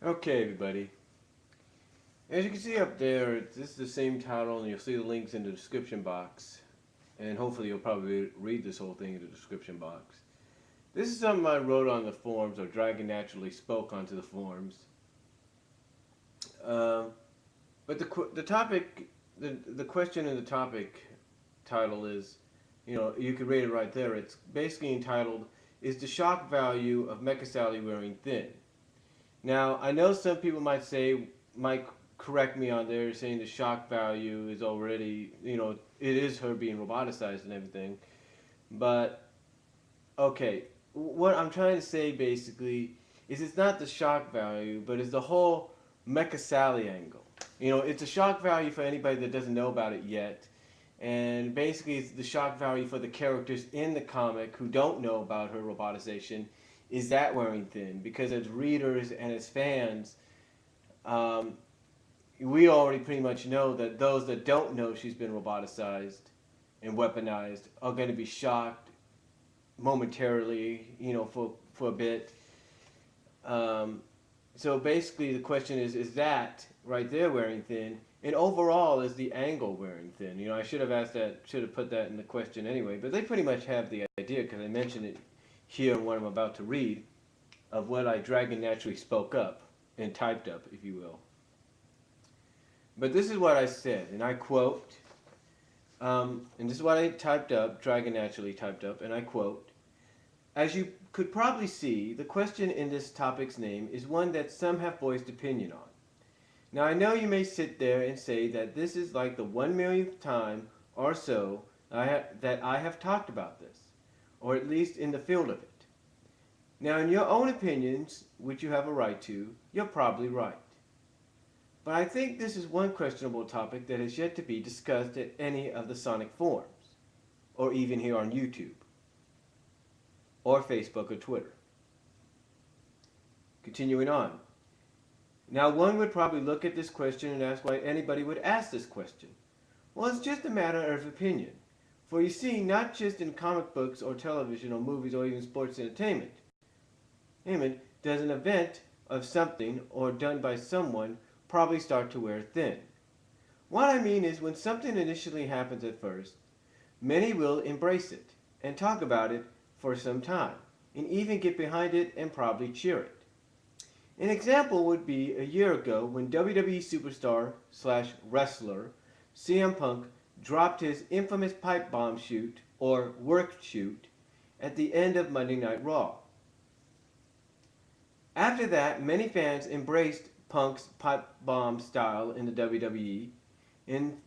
Okay, everybody. As you can see up there, this is the same title, and you'll see the links in the description box. And hopefully, you'll probably read this whole thing in the description box. This is something I wrote on the forums, or Dragon naturally spoke onto the forums. Um, but the topic, the question in the topic title is, you could read it right there. It's basically entitled, "Is the shock value of Mecha Sally wearing thin?" Now, I know some people might correct me on there, saying the shock value is already, it is her being roboticized and everything. But, okay, what I'm trying to say basically is it's not the shock value, but it's the whole Mecha Sally angle. It's a shock value for anybody that doesn't know about it yet. And basically, it's the shock value for the characters in the comic who don't know about her robotization. Is that wearing thin? Because as readers and as fans, um, we already pretty much know that those that don't know she's been roboticized and weaponized are going to be shocked momentarily, for a bit. Um, so basically, the question is that right there wearing thin? And overall, is the angle wearing thin? I should have put that in the question anyway, but they pretty much have the idea because I mentioned it here in what I'm about to read of what I Dragon naturally spoke up and typed up, if you will. But this is what I said, and I quote, and this is what I typed up, Dragon naturally typed up, and I quote, "As you could probably see, the question in this topic's name is one that some have voiced opinion on. Now I know you may sit there and say that this is like the 1 millionth time or so that I have talked about this, or at least in the field of it. Now in your own opinions, which you have a right to, you're probably right. But I think this is one questionable topic that has yet to be discussed at any of the Sonic forums, or even here on YouTube, or Facebook or Twitter." Continuing on. "Now one would probably look at this question and ask why anybody would ask this question. Well, it's just a matter of opinion. For you see, not just in comic books or television or movies or even sports entertainment, does an event of something or done by someone probably start to wear thin. What I mean is when something initially happens at first, many will embrace it and talk about it for some time and even get behind it and probably cheer it. An example would be a year ago when WWE superstar / wrestler CM Punk dropped his infamous pipe bomb shoot or work shoot at the end of Monday Night Raw. After that, many fans embraced Punk's pipe bomb style in the WWE, and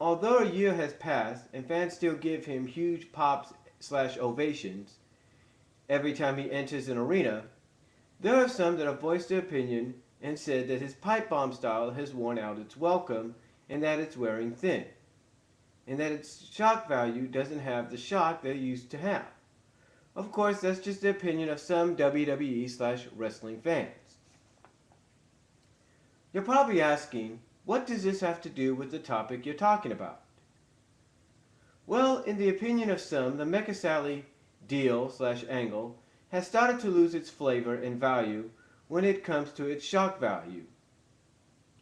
although a year has passed and fans still give him huge pops / ovations every time he enters an arena, there are some that have voiced their opinion and said that his pipe bomb style has worn out its welcome and that it's wearing thin, and that its shock value doesn't have the shock that it used to have. Of course, that's just the opinion of some WWE / wrestling fans. You're probably asking, what does this have to do with the topic you're talking about? Well, in the opinion of some, the Mecha Sally deal / angle has started to lose its flavor and value when it comes to its shock value.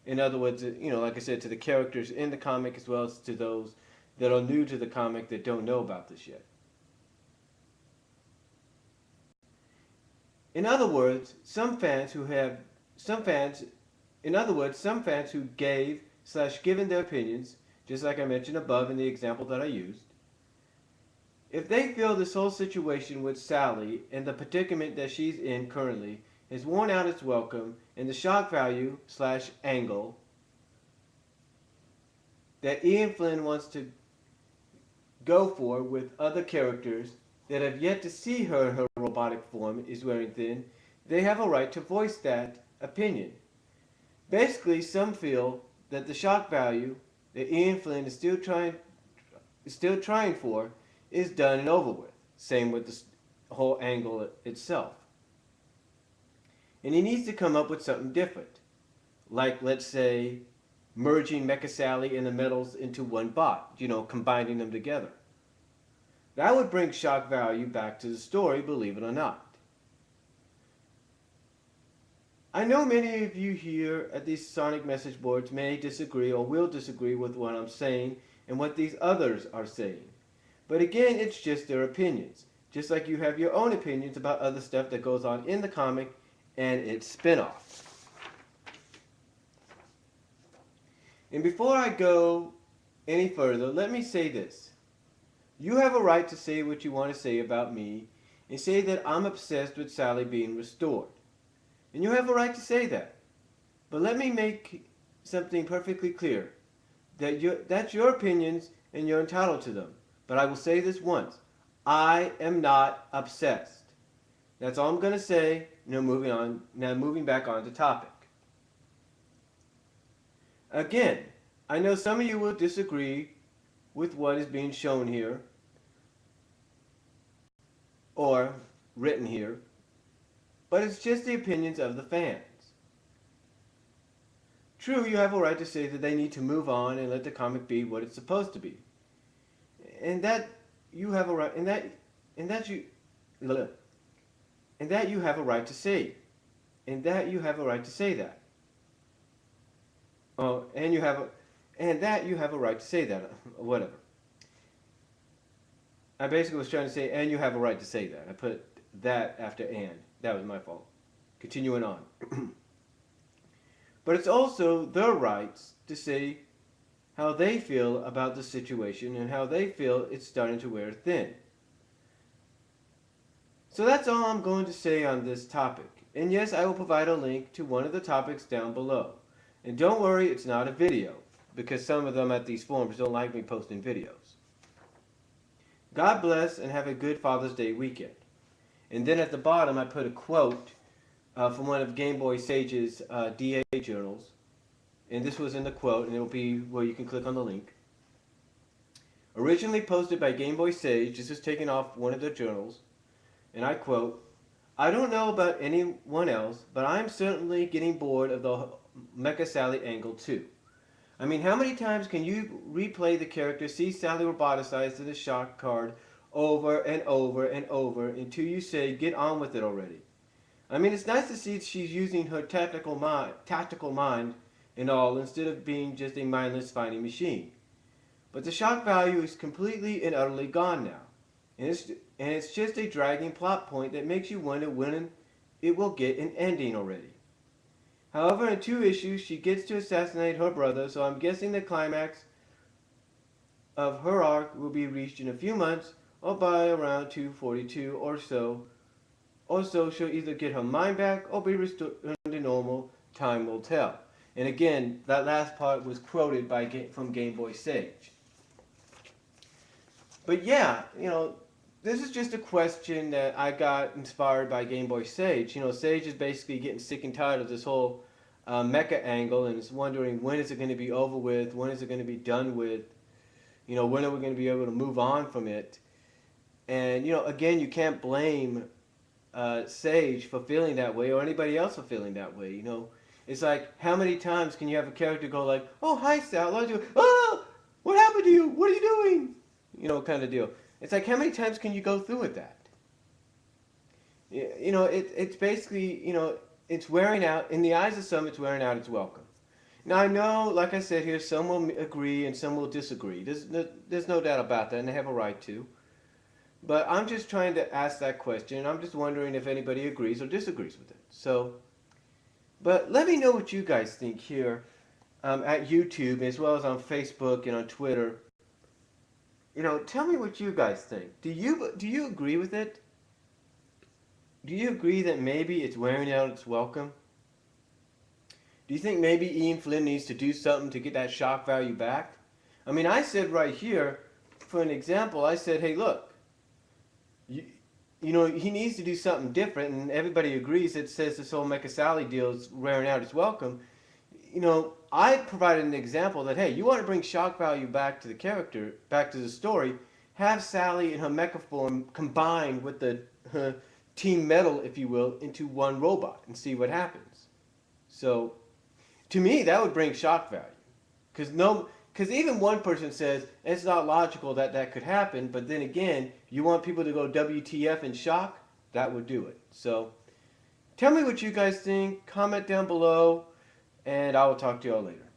In other words, like I said, to the characters in the comic as well as to those that are new to the comic that don't know about this yet. In other words, some fans who gave / given their opinions, just like I mentioned above in the example that I used, if they feel this whole situation with Sally and the predicament that she's in currently has worn out its welcome and the shock value / angle that Ian Flynn wants to go for with other characters that have yet to see her in her robotic form is wearing thin, they have a right to voice that opinion. Basically, some feel that the shock value that Ian Flynn is still trying for is done and over with. Same with the whole angle itself. And he needs to come up with something different. Like, let's say, merging Mecha Sally and the metals into one bot, combining them together. That would bring shock value back to the story, believe it or not. I know many of you here at these Sonic message boards may disagree or will disagree with what I'm saying and what these others are saying. But again, it's just their opinions. Just like you have your own opinions about other stuff that goes on in the comic and its spin-offs. And before I go any further, let me say this. You have a right to say what you want to say about me and say that I'm obsessed with Sally being restored. And you have a right to say that. But let me make something perfectly clear. That's your opinions and you're entitled to them. But I will say this once. I am not obsessed. That's all I'm going to say. Moving on. Now moving back on to topic. Again, I know some of you will disagree with what is being shown here or written here, but it's just the opinions of the fans. True, you have a right to say that they need to move on and let the comic be what it's supposed to be. And that you have a right, and that you have a right to say. And that you have a right to say that. Oh, and you have a right to say that, whatever. I basically was trying to say, and you have a right to say that. I put that after and. That was my fault. Continuing on. But it's also their rights to say how they feel about the situation and how they feel it's starting to wear thin. So that's all I'm going to say on this topic. And yes, I will provide a link to one of the topics down below. And don't worry, it's not a video, because some of them at these forums don't like me posting videos. God bless and have a good Father's Day weekend. And then at the bottom I put a quote from one of Game Boy Sage's DA journals. And this was in the quote, and it will be where you can click on the link. Originally posted by Game Boy Sage, this is taken off one of their journals. And I quote, "I don't know about anyone else, but I'm certainly getting bored of the Mecha Sally angle too. I mean, how many times can you replay the character, see Sally roboticized in the shock card over and over and over until you say, get on with it already? I mean, it's nice to see she's using her tactical mind and all instead of being just a mindless fighting machine. But the shock value is completely and utterly gone now. And it's just a dragging plot point that makes you wonder when it will get an ending already. However, in 2 issues, she gets to assassinate her brother, so I'm guessing the climax of her arc will be reached in a few months, or by around 242 or so. Or so she'll either get her mind back or be restored to normal. Time will tell." And again, that last part was quoted from Game Boy Sage. But yeah, this is just a question that I got inspired by Game Boy Sage. Sage is basically getting sick and tired of this whole mecha angle and is wondering when is it going to be over with, when is it going to be done with, when are we going to be able to move on from it. And, again, you can't blame Sage for feeling that way or anybody else for feeling that way, It's like, how many times can you have a character go like, "Oh, hi, Sal," "Oh, what happened to you? What are you doing?" Kind of deal. It's like, how many times can you go through with that? It's basically, it's wearing out. In the eyes of some, it's wearing out its welcome. Now, I know, like I said here, some will agree and some will disagree. There's no doubt about that, and they have a right to. But I'm just trying to ask that question, and I'm just wondering if anybody agrees or disagrees with it. So, but let me know what you guys think here at YouTube, as well as on Facebook and on Twitter. Tell me what you guys think. Do you agree with it? Do you agree that maybe it's wearing out its welcome? Do you think maybe Ian Flynn needs to do something to get that shock value back? I mean, I said right here, for an example, I said, hey, look, he needs to do something different, and everybody agrees that says this whole Mecha Sally deal is wearing out its welcome. I provided an example that, hey, you want to bring shock value back to the character, back to the story, have Sally in her mecha form combined with her Team Metal, if you will, into one robot and see what happens. So, to me, that would bring shock value. Because even one person says, it's not logical that that could happen, but then again, you want people to go WTF and shock, that would do it. So, Tell me what you guys think. Comment down below, and I will talk to y'all later.